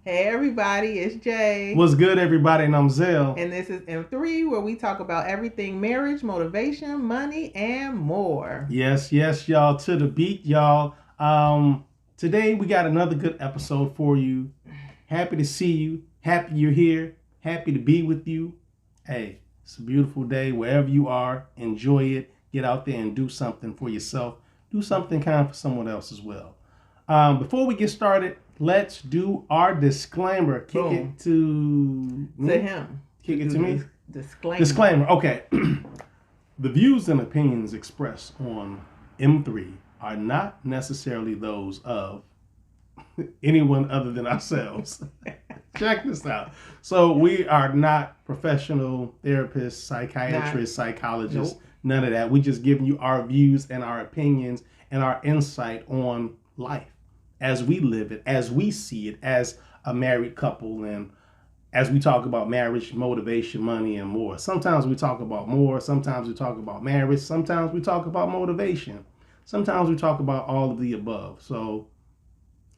Hey everybody, it's Jay. What's good, everybody? And I'm Zell. And this is M3, where we talk about everything marriage, motivation, money, and more. Yes, y'all. To the beat, y'all. Today we got another good episode for you. Happy to see you. Happy you're here. Happy to be with you. Hey, it's a beautiful day wherever you are. Enjoy it. Get out there and do something for yourself. Do something kind for someone else as well. Before we get started, let's do our disclaimer. Kick Boom. it to me. To him. Kick it to me. Disclaimer. Okay. The views and opinions expressed on M3 are not necessarily those of anyone other than ourselves. Check this out. So we are not professional therapists, psychiatrists, psychologists, none of that. We just giving you our views and our opinions and our insight on life as we live it, as we see it as a married couple, and as we talk about marriage, motivation, money, and more. Sometimes we talk about more. Sometimes we talk about marriage. Sometimes we talk about motivation. Sometimes we talk about all of the above. So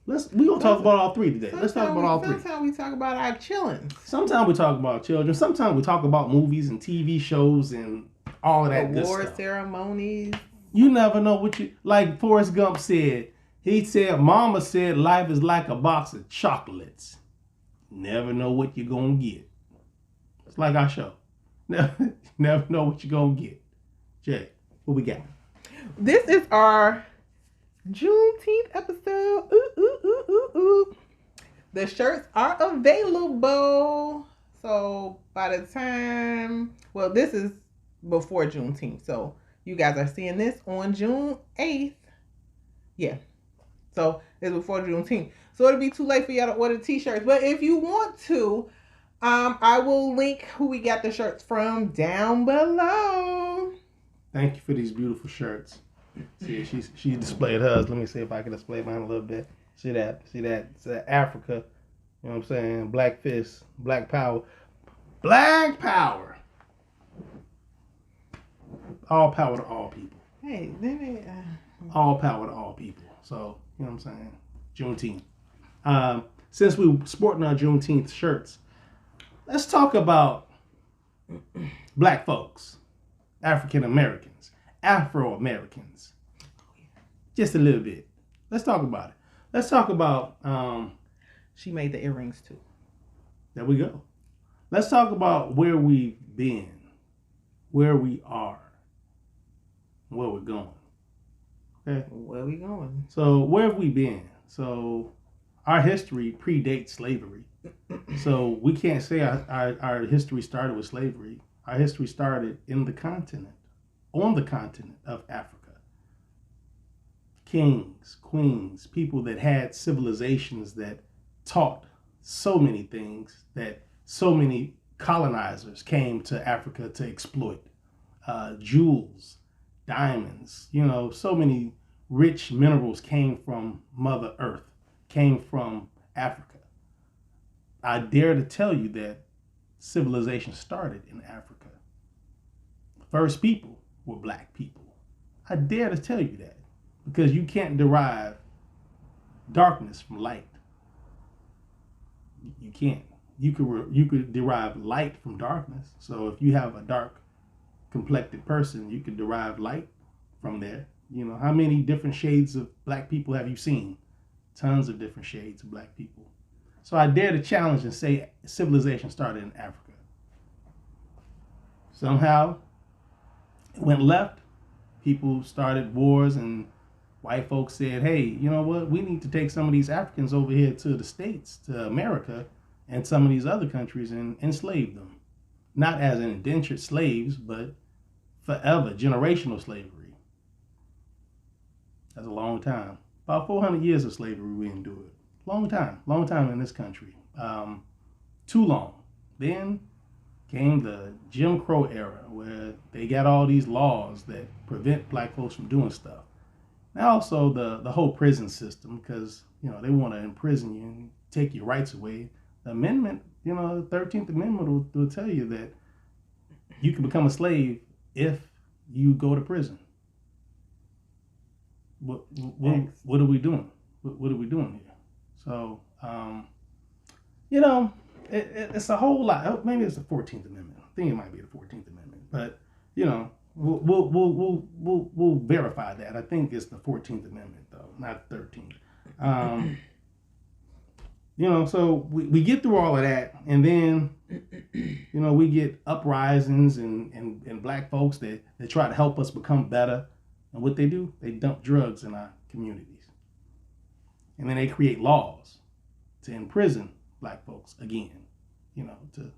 we're gonna talk about all three today. Let's talk about all three. Sometimes we talk about our chillings. Sometimes we talk about children. Sometimes we talk about movies and TV shows and all of that good stuff. Award ceremonies. You never know what you like. Forrest Gump said. He said, "Mama said life is like a box of chocolates. Never know what you're gonna get." It's like our show. Never know what you're gonna get. Jay, what we got? This is our Juneteenth episode. Ooh. The shirts are available. So by the time, well, this is before Juneteenth. So you guys are seeing this on June 8th. Yeah. So it's before Juneteenth. So it'll be too late for y'all to order t-shirts. But if you want to, I will link who we got the shirts from down below. Thank you for these beautiful shirts. See, she displayed hers. Let me see if I can display mine a little bit. See that? It's Africa. You know what I'm saying? Black fist, black power. Black power. All power to all people. Hey, all power to all people. So, you know what I'm saying? Juneteenth. Since we were sporting our Juneteenth shirts, let's talk about black folks, African Americans, Afro Americans. Just a little bit. Let's talk about it. Let's talk about. She made the earrings too. There we go. Let's talk about where we've been, where we are, where we're going. Okay. Where we going? So where have we been? So our history predates slavery. So we can't say our history started with slavery. Our history started in the continent, on the continent of Africa. Kings, queens, people that had civilizations that taught so many things that so many colonizers came to Africa to exploit. Jewels, diamonds, so many rich minerals came from Mother Earth, came from Africa. I dare to tell you that civilization started in Africa. First people were black people. I dare to tell you that because you can't derive darkness from light. You can't. You could derive light from darkness. So if you have a dark complected person, you could derive light from there. How many different shades of black people have you seen? Tons of different shades of black people. So I dare to challenge and say civilization started in Africa. Somehow it went left. People started wars and white folks said, hey, you know what? We need to take some of these Africans over here to the States, to America, and some of these other countries and enslave them. Not as indentured slaves, but forever, generational slavery. That's a long time. About 400 years of slavery we endured. Long time in this country. Too long. Then came the Jim Crow era where they got all these laws that prevent black folks from doing stuff. And also the whole prison system, because they want to imprison you and take your rights away. The amendment, the 13th Amendment will tell you that you can become a slave if you go to prison. What are we doing? What are we doing here? So you know, it's a whole lot. Oh, maybe it's the 14th Amendment. I think it might be the 14th Amendment, but you know, we'll verify that. I think it's the 14th Amendment though, not 13th. You know, so we get through all of that, and then you know we get uprisings and black folks that try to help us become better, and what they do, they dump drugs in our communities, and then they create laws to imprison black folks again, you know, to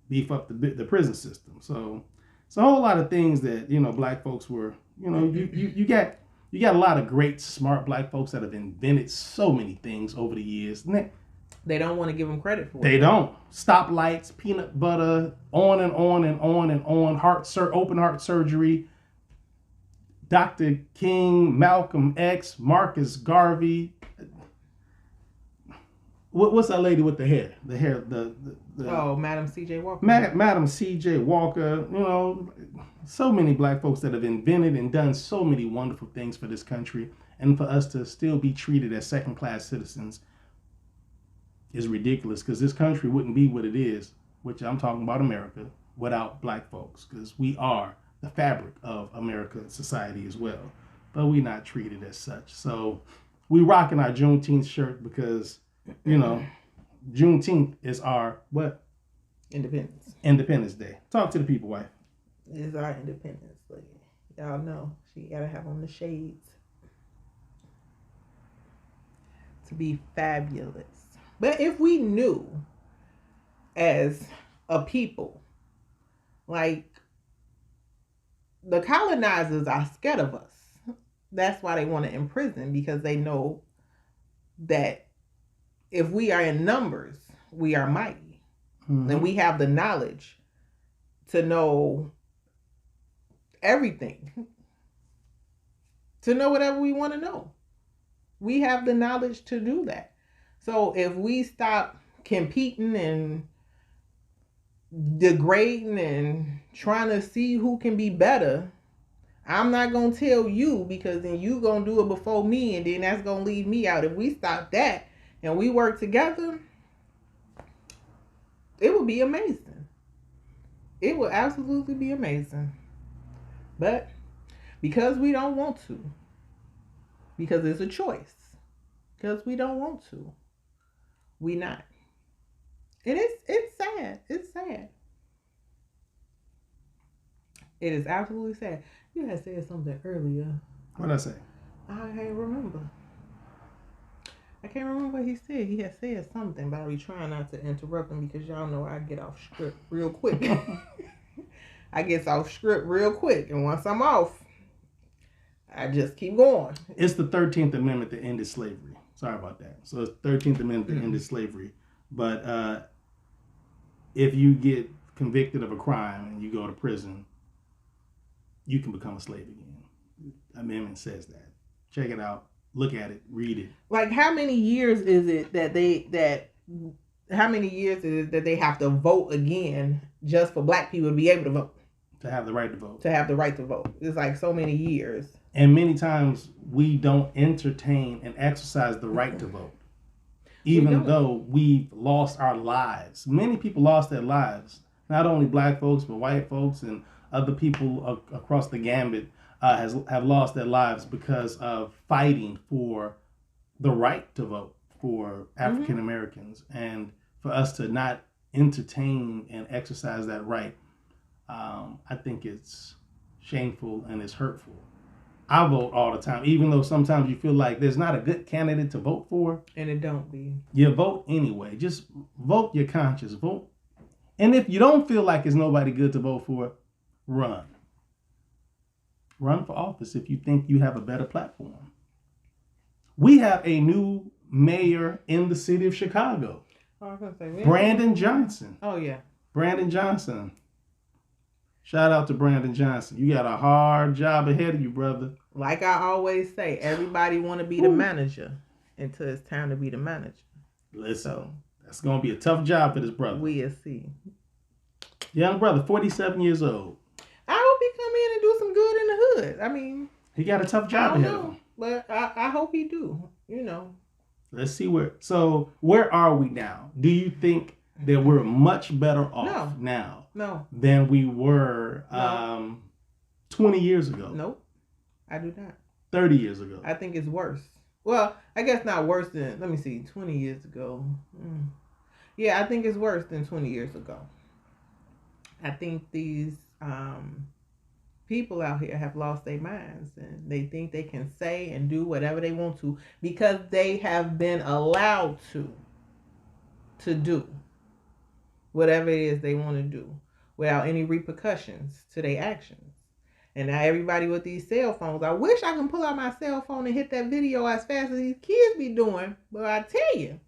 beef up the prison system. So it's a whole lot of things that, you know, black folks were, you know, you got a lot of great smart black folks that have invented so many things over the years. They don't want to give them credit for it. They don't. Stoplights, peanut butter, on and on and on and on. Open heart surgery. Dr. King, Malcolm X, Marcus Garvey. What's that lady with the hair? Madam C.J. Walker. Madam C.J. Walker. You know, so many black folks that have invented and done so many wonderful things for this country, and for us to still be treated as second-class citizens is ridiculous, because this country wouldn't be what it is, which I'm talking about America, without black folks, because we are the fabric of American society as well, but we're not treated as such. So we rocking our Juneteenth shirt because, you know, Juneteenth is our what? Independence Day. Talk to the people, wife. It's our Independence Day. Y'all know she gotta have on the shades to be fabulous. But if we knew as a people, like, the colonizers are scared of us. That's why they want to imprison, because they know that if we are in numbers, we are mighty. Mm-hmm. And we have the knowledge to know everything. To know whatever we want to know. We have the knowledge to do that. So if we stop competing and degrading and trying to see who can be better, I'm not going to tell you, because then you going to do it before me, and then that's going to leave me out. If we stop that and we work together, it will be amazing. It will absolutely be amazing. But because we don't want to, because it's a choice, because we don't want to, we not. And it's sad. It's sad. It is absolutely sad. You had said something earlier. What did I say? I can't remember. What he said. He had said something, but I be trying not to interrupt him, because y'all know I get off script real quick. I get off script real quick, and once I'm off, I just keep going. It's the 13th Amendment that ended slavery. Sorry about that. So it's 13th Amendment that ended slavery. But if you get convicted of a crime and you go to prison, you can become a slave again. The amendment says that. Check it out. Look at it. Read it. Like, how many years is it that they have to vote again just for black people to be able to vote? To have the right to vote. To have the right to vote. It's like so many years. And many times we don't entertain and exercise the right to vote. Even though we've lost our lives. Many people lost their lives. Not only black folks, but white folks and other people across the gambit have lost their lives because of fighting for the right to vote for African Americans. And for us to not entertain and exercise that right, I think it's shameful and it's hurtful. I vote all the time, even though sometimes you feel like there's not a good candidate to vote for. And it don't be. You vote anyway. Just vote your conscience. Vote. And if you don't feel like there's nobody good to vote for, run. Run for office if you think you have a better platform. We have a new mayor in the city of Chicago. Oh, I was gonna say, Brandon Johnson. Oh, yeah. Brandon Johnson. Shout out to Brandon Johnson. You got a hard job ahead of you, brother. Like I always say, everybody want to be the manager until it's time to be the manager. Listen, that's going to be a tough job for this brother. We'll see. Young brother, 47 years old. I hope he come in and do some good in the hood. I mean, he got a tough job ahead of him. But I hope he do, you know. Let's see where are we now? Do you think that we're much better off now than we were 20 years ago? Nope, I do not. 30 years ago? I think it's worse. Well, I guess not worse than, 20 years ago. Yeah, I think it's worse than 20 years ago. I think these people out here have lost their minds, and they think they can say and do whatever they want to because they have been allowed to do whatever it is they want to do without any repercussions to their actions. And now everybody with these cell phones, I wish I can pull out my cell phone and hit that video as fast as these kids be doing, but I tell you,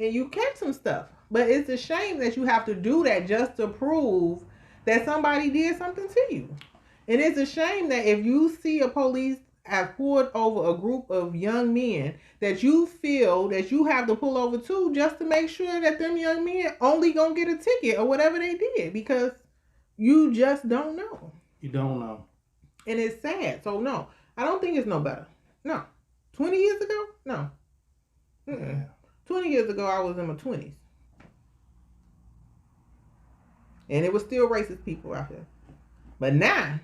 and you catch some stuff. But it's a shame that you have to do that just to prove that somebody did something to you. And it's a shame that if you see a police have pulled over a group of young men, that you feel that you have to pull over too just to make sure that them young men only gonna get a ticket or whatever they did, because you just don't know. You don't know. And it's sad. So no, I don't think it's no better. No. 20 years ago? No. Yeah. 20 years ago, I was in my 20s. And it was still racist people out there. But now,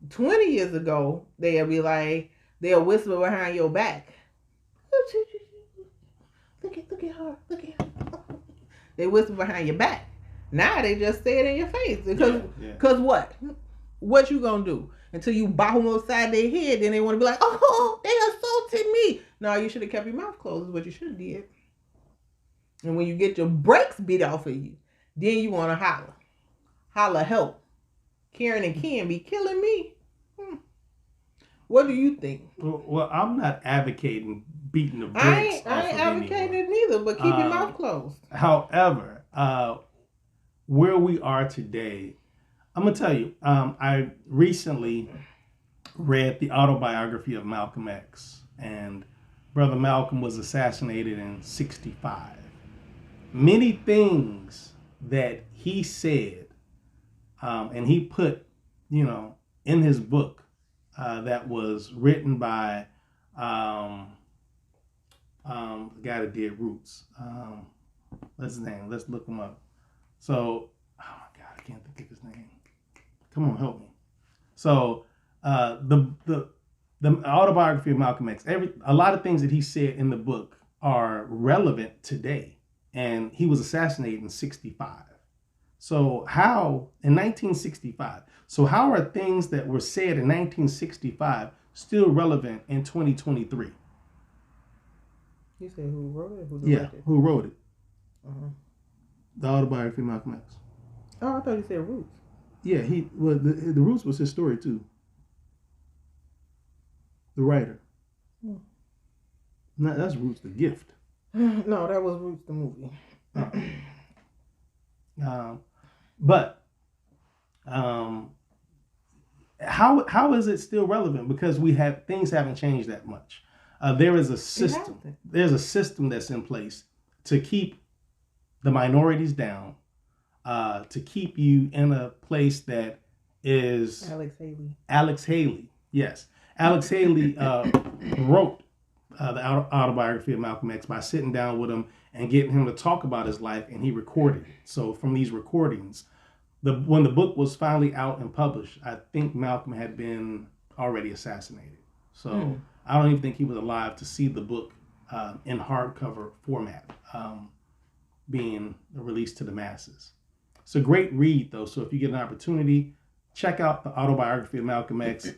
20 years ago, they'll be like, they'll whisper behind your back. Look at her. Look at her. They whisper behind your back. Now they just say it in your face. Because what? What you gonna do? Until you bop them upside their head, then they want to be like, oh, they assaulted me. No, you should have kept your mouth closed is what you should have did. And when you get your brakes beat off of you, then you want to holler. Holler help. Karen and Ken be killing me. What do you think? Well, I'm not advocating beating the brakes. I ain't advocating it neither, but keep your mouth closed. However, where we are today, I'm going to tell you, I recently read the autobiography of Malcolm X, and Brother Malcolm was assassinated in 1965. Many things that he said, and he put, in his book that was written by the guy that did Roots. What's his name? Let's look him up. So, oh my God, I can't think of his name. Come on, help me. So, the autobiography of Malcolm X, a lot of things that he said in the book are relevant today. And he was assassinated in 1965. So how, in 1965, so how are things that were said in 1965 still relevant in 2023? You said who wrote it? Who directed? Yeah, who wrote it? The autobiography of Malcolm X. Oh, I thought you said Roots. Yeah, the Roots was his story too. The writer. No, that's Roots, the gift. No, that was Roots, the movie. But how is it still relevant? Because things haven't changed that much. There is a system. There's a system that's in place to keep the minorities down, to keep you in a place that is Alex Haley. Yes, Alex Haley wrote the autobiography of Malcolm X by sitting down with him and getting him to talk about his life, and he recorded it. So from these recordings, when the book was finally out and published, I think Malcolm had been already assassinated. So I don't even think he was alive to see the book in hardcover format being released to the masses. It's a great read, though. So if you get an opportunity, check out the autobiography of Malcolm X.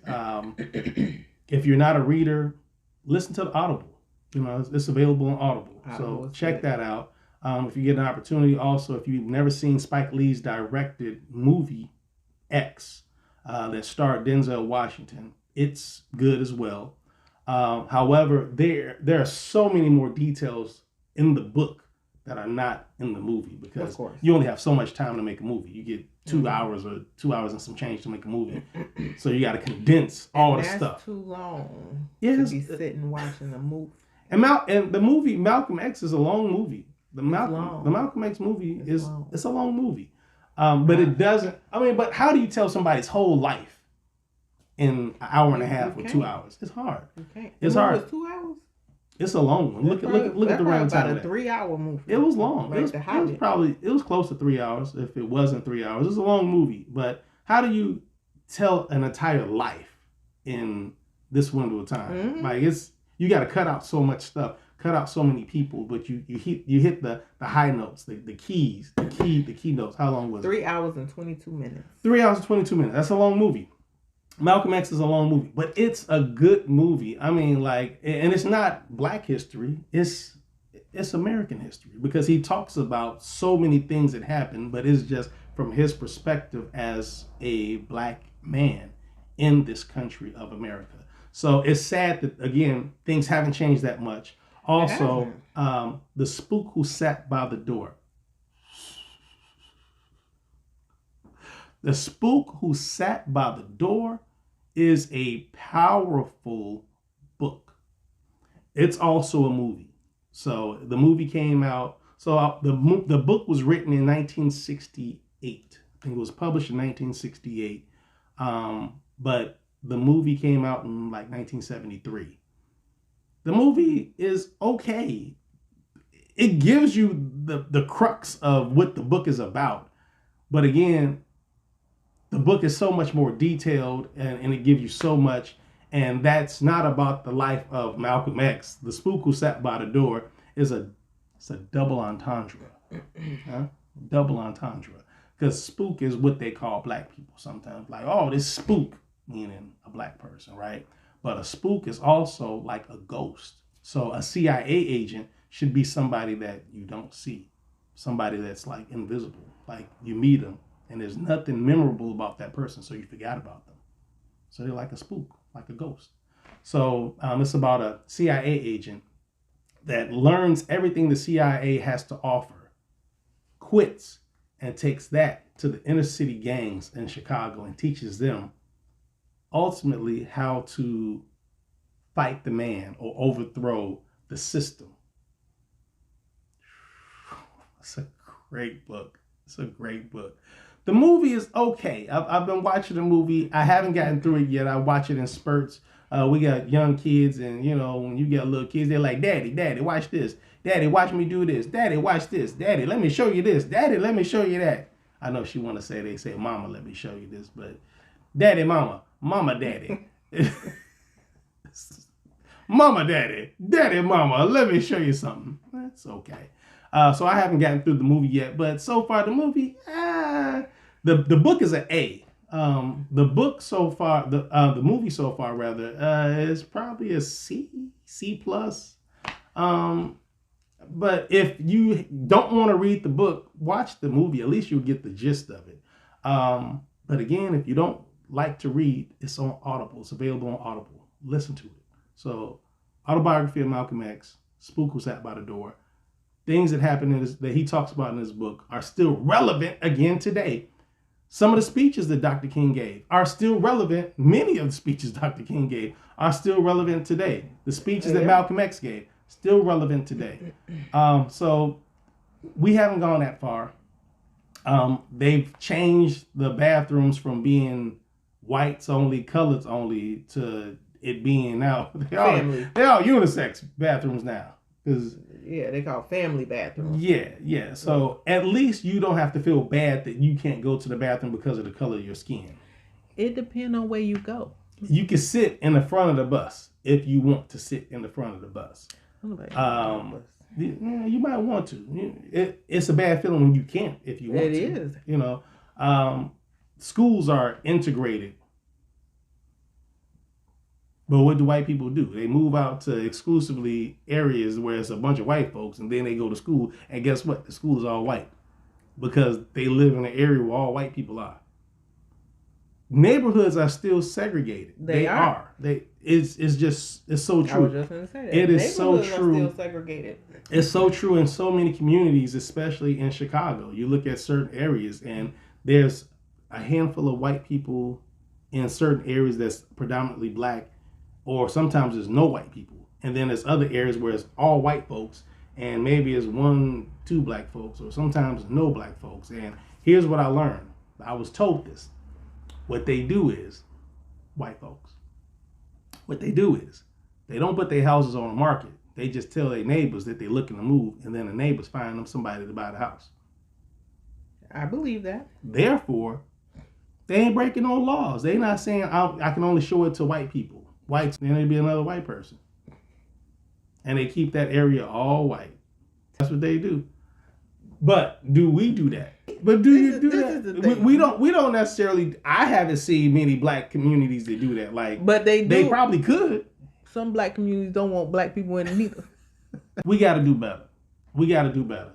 If you're not a reader, listen to the Audible. It's available on Audible. So check that out. If you get an opportunity, also, if you've never seen Spike Lee's directed movie, X, that starred Denzel Washington, it's good as well. However, there are so many more details in the book that are not in the movie, because you only have so much time to make a movie. You get 2 hours or 2 hours and some change to make a movie. So you got to condense all the stuff. That's too long to be sitting watching a movie. And the movie Malcolm X is a long movie. The Malcolm X movie it's a long movie. But it doesn't, but how do you tell somebody's whole life in an hour and a half or 2 hours? It's hard. You can't. It's hard. It was 2 hours? It's a long one. Look at the runtime. About a 3-hour movie. It was long. Like it was close to 3 hours. If it wasn't 3 hours, it was a long movie. But how do you tell an entire life in this window of time? Mm-hmm. Like you got to cut out so much stuff, cut out so many people, but you hit the high notes, the key notes. How long was it? 3 hours and 22 minutes. 3 hours and 22 minutes. That's a long movie. Malcolm X is a long movie, but it's a good movie. I mean, like, and it's not Black history. It's American history, because he talks about so many things that happened, but it's just from his perspective as a Black man in this country of America. So it's sad that, again, things haven't changed that much. Also, the spook who sat by the door. The Spook Who Sat by the Door is a powerful book. It's also a movie. So the movie came out. So the book was written in 1968. I think it was published in 1968. But the movie came out in like 1973. The movie is okay. It gives you the crux of what the book is about. But again, the book is so much more detailed, and it gives you so much. And that's not about the life of Malcolm X. The Spook Who Sat by the Door is a double entendre. Huh? Double entendre. Because spook is what they call Black people sometimes. Like, oh, this spook, meaning a Black person, right? But a spook is also like a ghost. So a CIA agent should be somebody that you don't see. Somebody that's like invisible. Like you meet them and there's nothing memorable about that person, so you forgot about them. So they're like a spook, like a ghost. So it's about a CIA agent that learns everything the CIA has to offer, quits, and takes that to the inner city gangs in Chicago and teaches them ultimately how to fight the man or overthrow the system. It's a great book. It's a great book. The movie is okay. I've been watching the movie. I haven't gotten through it yet. I watch it in spurts. We got young kids, and you know, when you get little kids, they're like, Daddy, watch this. Daddy, watch me do this. Daddy, watch this. Daddy, let me show you this. Daddy, let me show you that. I know she want to say, they say, Mama, let me show you this, but Daddy, Mama, Mama, Daddy. Mama, Daddy, Daddy, Mama, let me show you something. That's okay. So I haven't gotten through the movie yet, but so far the movie, the book is an A. The book so far, the movie so far rather, is probably a C plus. But if you don't want to read the book, watch the movie. At least you'll get the gist of it. But again, if you don't like to read, it's on Audible. It's available on Audible. Listen to it. So, Autobiography of Malcolm X, Spook Who Sat by the Door. Things that happen that he talks about in his book are still relevant again today. Some of the speeches that Dr. King gave are still relevant. Many of the speeches Dr. King gave are still relevant today. The speeches that Malcolm X gave, still relevant today. So we haven't gone that far. They've changed the bathrooms from being whites only, coloreds only, to it being now, they're all unisex bathrooms now. Yeah, they call family bathrooms. Yeah. So at least you don't have to feel bad that you can't go to the bathroom because of the color of your skin. It depends on where you go. You can sit in the front of the bus if you want to sit in the front of the bus. You might want to. It's a bad feeling when you can't if you want to. It is. You know, schools are integrated. But what do white people do? They move out to exclusively areas where it's a bunch of white folks, and then they go to school, and guess what? The school is all white because they live in an area where all white people are. Neighborhoods are still segregated. They are. It's so true. I was just going to say that. It is so true. Are still segregated. It's so true in so many communities, especially in Chicago. You look at certain areas, and there's a handful of white people in certain areas that's predominantly black. Or sometimes there's no white people. And then there's other areas where it's all white folks and maybe it's 1, 2 black folks, or sometimes no black folks. And here's what I learned. I was told this. What they do is, white folks, what they do is they don't put their houses on the market. They just tell their neighbors that they're looking to move, and then the neighbors find them somebody to buy the house. I believe that. Therefore, they ain't breaking no laws. They not saying I can only show it to white people. Whites, then it'd be another white person. And they keep that area all white. That's what they do. But do we do that? But do you do that? We don't necessarily. I haven't seen many black communities that do that. Like, but they do. They probably could. Some black communities don't want black people in it neither. We got to do better. We got to do better.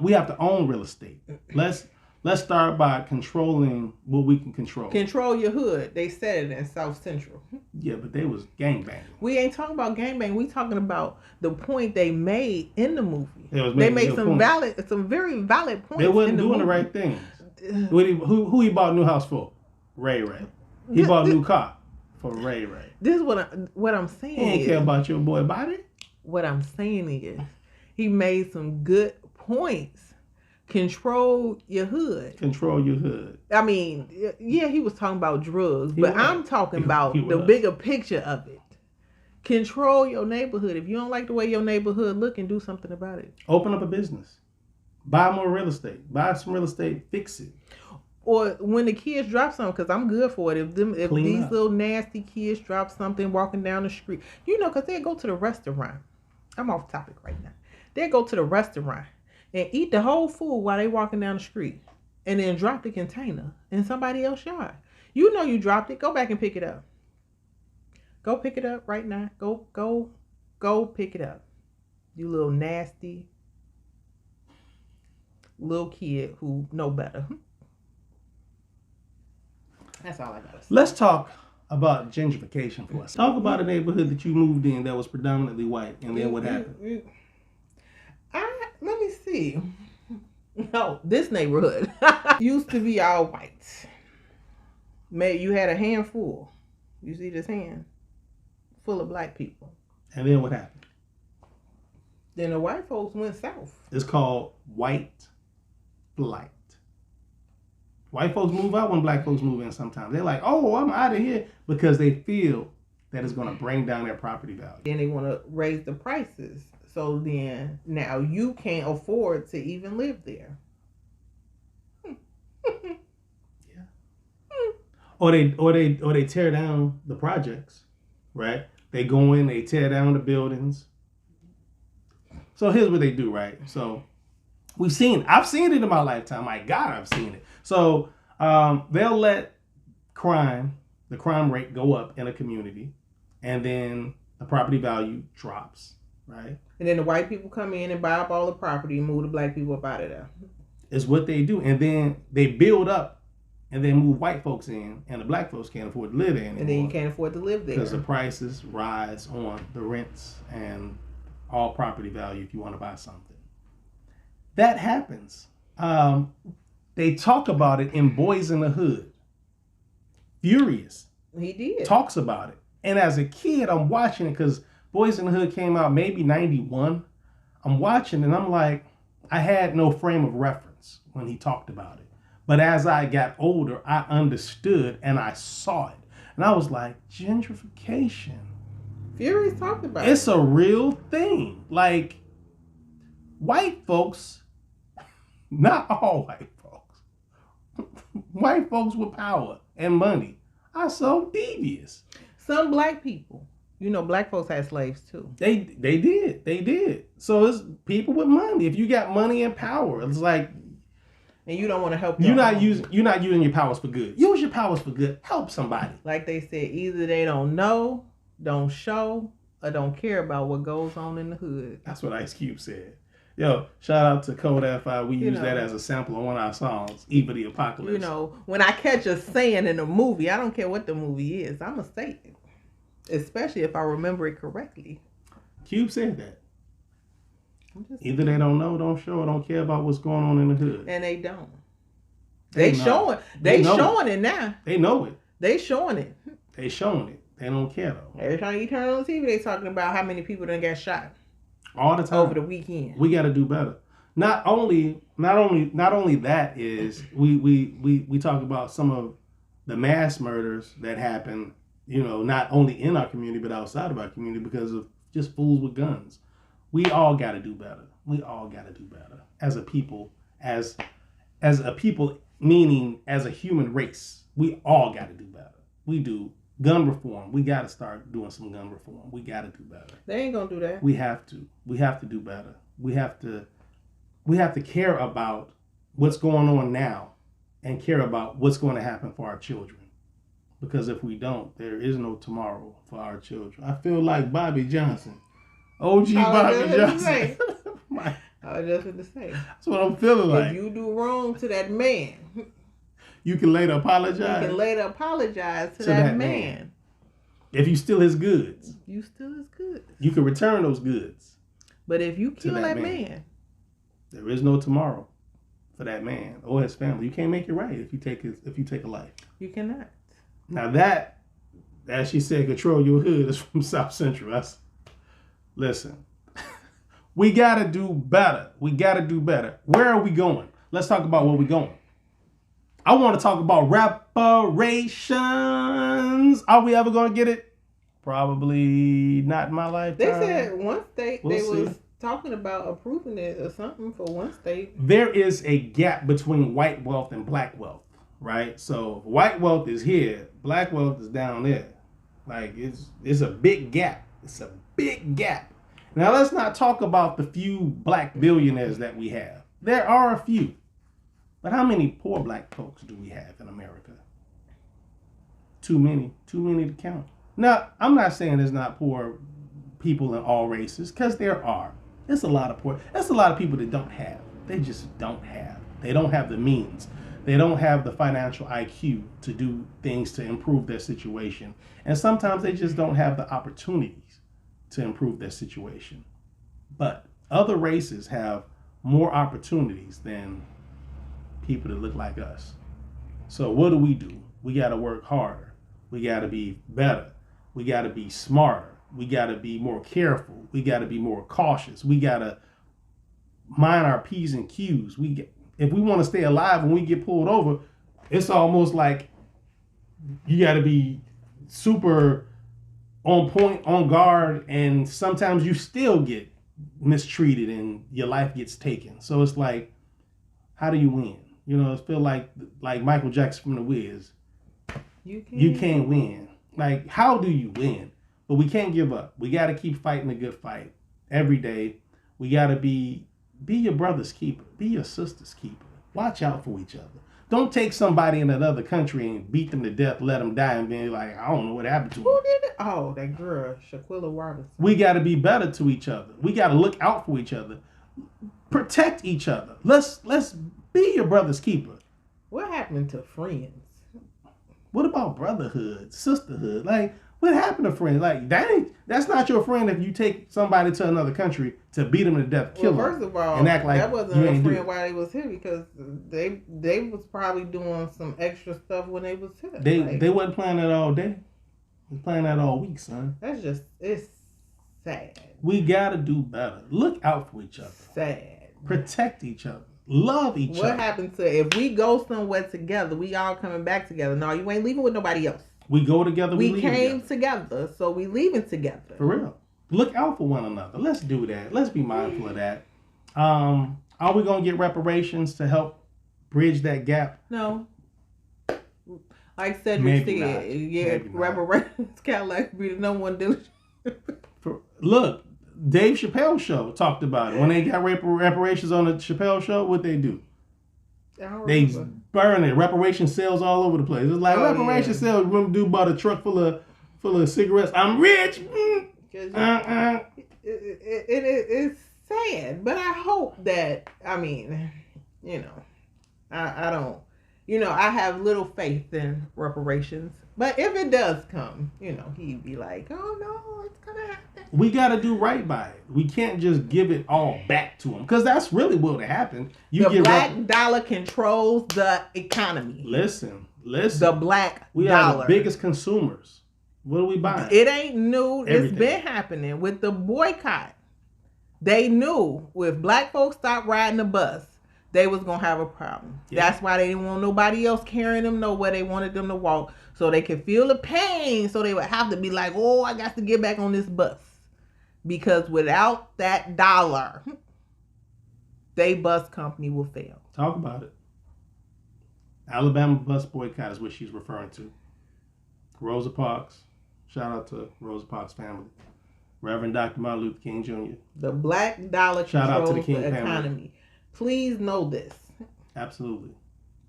We have to own real estate. Let's start by controlling what we can control. Control your hood. They said it in South Central. Yeah, but they was gangbanging. We ain't talking about gangbang. We talking about the point they made in the movie. They made some very valid points. They wasn't doing the right things. Who he bought a new house for? Ray Ray. He bought a new car for Ray Ray. This is what I'm saying. He ain't care about your boy Bobby. What I'm saying is, he made some good points. Control your hood. Control your hood. I mean, yeah, he was talking about drugs, but I'm talking about the bigger picture of it. Control your neighborhood. If you don't like the way your neighborhood look, and do something about it. Open up a business. Buy more real estate. Buy some real estate. Fix it. Or when the kids drop something, because I'm good for it. If these little nasty kids drop something walking down the street, because they go to the restaurant. I'm off topic right now. They go to the restaurant and eat the whole food while they walking down the street, and then drop the container in somebody else's yard. You dropped it. Go back and pick it up. Go pick it up right now. Go pick it up. You little nasty little kid who know better. That's all I got to say. Let's talk about gentrification for us. Talk about a neighborhood that you moved in that was predominantly white, and then what happened? Let me see. No, this neighborhood used to be all white. You had a handful. You see this hand? Full of black people. And then what happened? Then the white folks went south. It's called white flight. White folks move out when black folks move in sometimes. They're like, oh, I'm out of here, because they feel that it's going to bring down their property value. Then they want to raise the prices. So then now you can't afford to even live there. Yeah. Or they tear down the projects, right? They go in, they tear down the buildings. So here's what they do, right? So I've seen it in my lifetime. My God, I've seen it. So they'll let the crime rate go up in a community, and then the property value drops, right? And then the white people come in and buy up all the property and move the black people up out of there. It's what they do. And then they build up and then move white folks in, and the black folks can't afford to live there anymore. And then you can't afford to live there. Because the prices rise on the rents and all property value if you want to buy something. That happens. They talk about it in Boys in the Hood. Furious. He did. Talks about it. And as a kid, I'm watching it because Boys in the Hood came out maybe 91. I'm watching and I'm like, I had no frame of reference when he talked about it. But as I got older, I understood and I saw it. And I was like, gentrification. Furious talked about it. It's a real thing. Like, white folks, not all white folks, white folks with power and money are so devious. Some black people. Black folks had slaves too. They did. So it's people with money. If you got money and power, it's like, and you don't want to help. You're not using your powers for good. Use your powers for good. Help somebody. Like they said, either they don't know, don't show, or don't care about what goes on in the hood. That's what Ice Cube said. Yo, shout out to Code Fi. We use that as a sample on one of our songs, Eve of the Apocalypse. When I catch a saying in a movie, I don't care what the movie is, I'm going to say it. Especially if I remember it correctly. Cube said that. Either they don't know, don't show, or don't care about what's going on in the hood. And they don't. They showing it now. They know it. They showing it. They showing it. They don't care though. Every time you turn on the TV, they talking about how many people done got shot. All the time. Over the weekend. We got to do better. Not only that is we talk about some of the mass murders that happen, not only in our community but outside of our community because of just fools with guns. We all got to do better. We all got to do better as a people, as a people, meaning as a human race. We all got to do better. We do. Gun reform. We got to start doing some gun reform. We got to do better. They ain't gonna do that. We have to. We have to do better. We have to care about what's going on now and care about what's going to happen for our children. Because if we don't, there is no tomorrow for our children. I feel like Bobby Johnson. OG Bobby Johnson. I was just going to say. That's what I'm feeling like. If you do wrong to that man, you can later apologize. You can later apologize to that man. If you steal his goods. You steal his goods. You can return those goods. But if you kill that man, there is no tomorrow for that man or his family. You can't make it right if you take a life. You cannot. Now that, as she said, control your hood is from South Central. Listen, we got to do better. We got to do better. Where are we going? Let's talk about where we're going. I want to talk about reparations. Are we ever going to get it? Probably not in my lifetime. They said one state was talking about approving it or something for one state. There is a gap between white wealth and black wealth, right? So white wealth is here, black wealth is down there. Like it's a big gap. It's a big gap. Now let's not talk about the few black billionaires that we have. There are a few. But how many poor black folks do we have in America? Too many to count. Now, I'm not saying there's not poor people in all races, because there are. There's a lot of poor. There's a lot of people that don't have. They just don't have. They don't have the means. They don't have the financial IQ to do things to improve their situation. And sometimes they just don't have the opportunities to improve their situation. But other races have more opportunities than people that look like us. So what do? We got to work harder. We got to be better. We got to be smarter. We got to be more careful. We got to be more cautious. We got to mind our P's and Q's. If we want to stay alive when we get pulled over, it's almost like you got to be super on point, on guard, and sometimes you still get mistreated and your life gets taken. So it's like, how do you win? You know, it feels like Michael Jackson from The Wiz. You can't win. Like, how do you win? But we can't give up. We got to keep fighting a good fight every day. We got to be your brother's keeper. Be your sister's keeper. Watch out for each other. Don't take somebody in another country and beat them to death, let them die, and be like, I don't know what happened to them. Who did it? Oh, that girl, Shaquilla Robinson. We got to be better to each other. We got to look out for each other. Protect each other. Let's be your brother's keeper. What happened to friends? What about brotherhood, sisterhood? Like, what happened to friends? Like, that's not your friend if you take somebody to another country to beat them to death, kill them. First of all, and act like that wasn't a friend while they was here, because they was probably doing some extra stuff when they was here. They wasn't playing that all day. They was playing that all week, son. It's sad. We gotta do better. Look out for each other. Sad. Protect each other. Love each other. What happened to if we go somewhere together, we all coming back together? No, you ain't leaving with nobody else. We go together. We came together, so we leaving together. For real. Look out for one another. Let's do that. Let's be mindful of that. Are we gonna get reparations to help bridge that gap? No. Like Cedric said, yeah, reparations Cadillac be the number one dealership. Look, Dave Chappelle show talked about it. When they got reparations on the Chappelle show, what they do? They burn it. Reparation sales all over the place. It's like reparation sales. Remember, dude bought a truck full of cigarettes. I'm rich. It's sad, but I hope that. I mean, I don't. I have little faith in reparations. But if it does come, he'd be like, oh no, it's gonna happen. We got to do right by it. We can't just give it all back to them, because that's really what would happen. The black dollar controls the economy. Listen. The black dollar. We are the biggest consumers. What are we buying? It ain't new. Everything. It's been happening with the boycott. They knew if black folks stopped riding the bus, they was going to have a problem. Yeah. That's why they didn't want nobody else carrying them nowhere. They wanted them to walk so they could feel the pain, so they would have to be like, oh, I got to get back on this bus. Because without that dollar, they bus company will fail. Talk about it. Alabama bus boycott is what she's referring to. Rosa Parks. Shout out to Rosa Parks' family. Reverend Dr. Martin Luther King Jr. The black dollar Shout out to the controls King the family. economy. Please know this. Absolutely.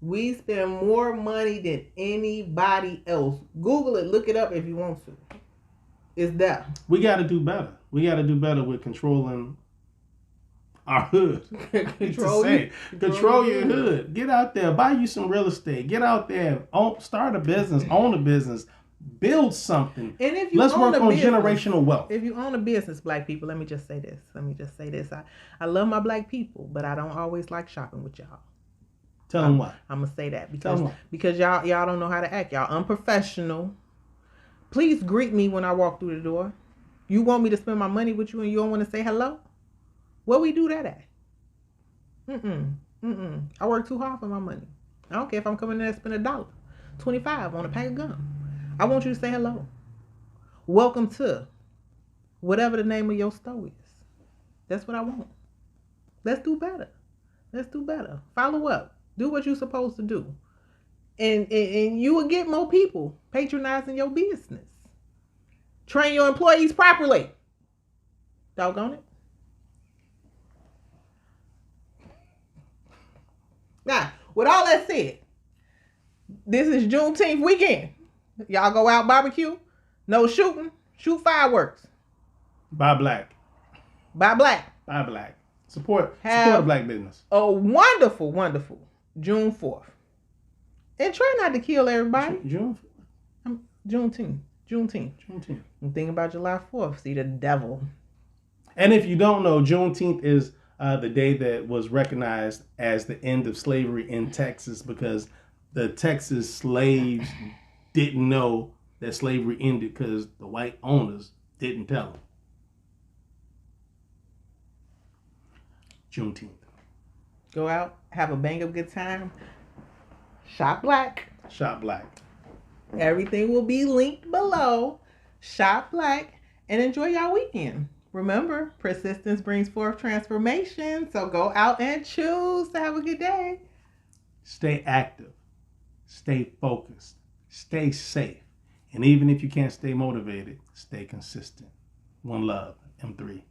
We spend more money than anybody else. Google it. Look it up if you want to. It's there. We got to do better. We got to do better with controlling our hood. Control your hood. Get out there. Buy you some real estate. Get out there. Start a business. Own a business. Build something. And if you Let's own work a on business, generational wealth. If you own a business, black people, let me just say this. I love my black people, but I don't always like shopping with y'all. Tell them why. I'm gonna say that because y'all don't know how to act. Y'all unprofessional. Please greet me when I walk through the door. You want me to spend my money with you and you don't want to say hello? Where we do that at? I work too hard for my money. I don't care if I'm coming there to spend $1.25 on a pack of gum. I want you to say hello. Welcome to whatever the name of your store is. That's what I want. Let's do better. Follow up. Do what you're supposed to do. And you will get more people patronizing your business. Train your employees properly. Doggone it. Now, with all that said, this is Juneteenth weekend. Y'all go out barbecue. No shooting. Shoot fireworks. Buy black. Buy black. Buy black. Support a black business. A wonderful, wonderful June 4th. And try not to kill everybody. Juneteenth. I'm thinking about July 4th. See the devil. And if you don't know, Juneteenth is the day that was recognized as the end of slavery in Texas because the Texas slaves didn't know that slavery ended because the white owners didn't tell them. Juneteenth. Go out, have a bang up good time. Shop black. Shop black. Everything will be linked below. Shop black and enjoy your weekend. Remember, persistence brings forth transformation. So go out and choose to have a good day. Stay active. Stay focused. Stay safe. And even if you can't stay motivated, stay consistent. One love. M3.